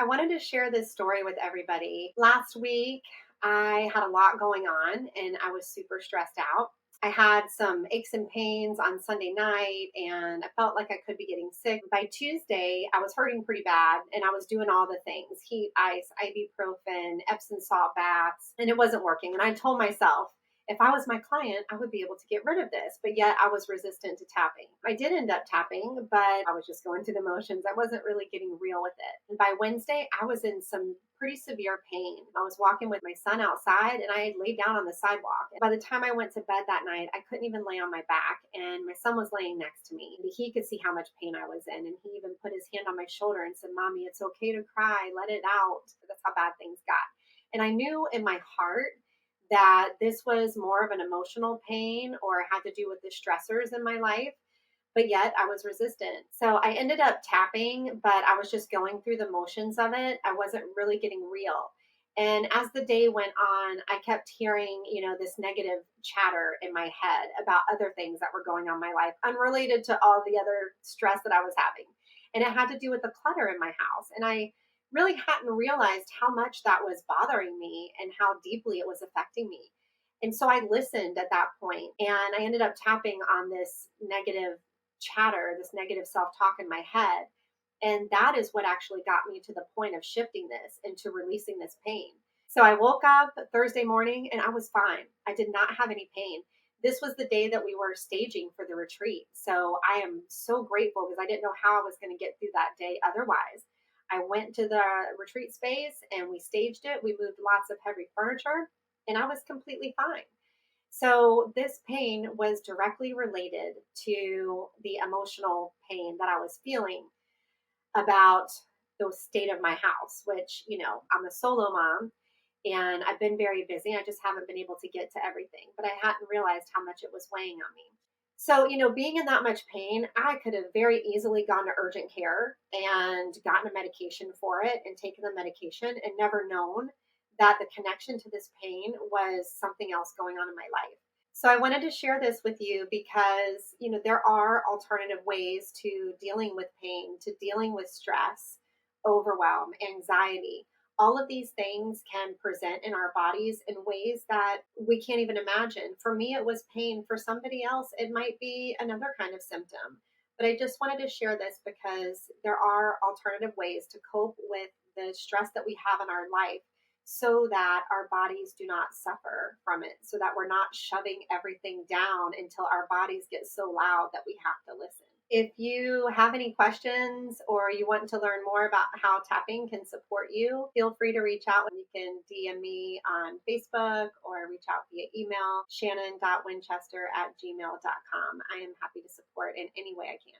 I wanted to share this story with everybody. Last week, I had a lot going on and I was super stressed out. I had some aches and pains on Sunday night and I felt like I could be getting sick. By Tuesday, I was hurting pretty bad and I was doing all the things: heat, ice, ibuprofen, Epsom salt baths, and it wasn't working. And I told myself, if I was my client, I would be able to get rid of this, but yet I was resistant to tapping. I did end up tapping, but I was just going through the motions. I wasn't really getting real with it. And by Wednesday, I was in some pretty severe pain. I was walking with my son outside and I laid down on the sidewalk. And by the time I went to bed that night, I couldn't even lay on my back and my son was laying next to me. He could see how much pain I was in and he even put his hand on my shoulder and said, "Mommy, it's okay to cry. Let it out." That's how bad things got. And I knew in my heart that this was more of an emotional pain or had to do with the stressors in my life, but yet I was resistant. So I ended up tapping, but I was just going through the motions of it. I wasn't really getting real. And as the day went on, I kept hearing, this negative chatter in my head about other things that were going on in my life, unrelated to all the other stress that I was having. And it had to do with the clutter in my house. And I really hadn't realized how much that was bothering me and how deeply it was affecting me. And so I listened at that point and I ended up tapping on this negative chatter, this negative self talk in my head. And that is what actually got me to the point of shifting this into releasing this pain. So I woke up Thursday morning and I was fine. I did not have any pain. This was the day that we were staging for the retreat. So I am so grateful because I didn't know how I was going to get through that day otherwise. I went to the retreat space and we staged it. We moved lots of heavy furniture and I was completely fine. So this pain was directly related to the emotional pain that I was feeling about the state of my house, which, I'm a solo mom and I've been very busy. I just haven't been able to get to everything, but I hadn't realized how much it was weighing on me. So, being in that much pain, I could have very easily gone to urgent care and gotten a medication for it and taken the medication and never known that the connection to this pain was something else going on in my life. So I wanted to share this with you because, there are alternative ways to dealing with pain, to dealing with stress, overwhelm, anxiety. All of these things can present in our bodies in ways that we can't even imagine. For me, it was pain. For somebody else, it might be another kind of symptom. But I just wanted to share this because there are alternative ways to cope with the stress that we have in our life so that our bodies do not suffer from it, so that we're not shoving everything down until our bodies get so loud that we have to listen. If you have any questions or you want to learn more about how tapping can support you, feel free to reach out. You can DM me on Facebook or reach out via email, shannon.winchester@gmail.com. I am happy to support in any way I can.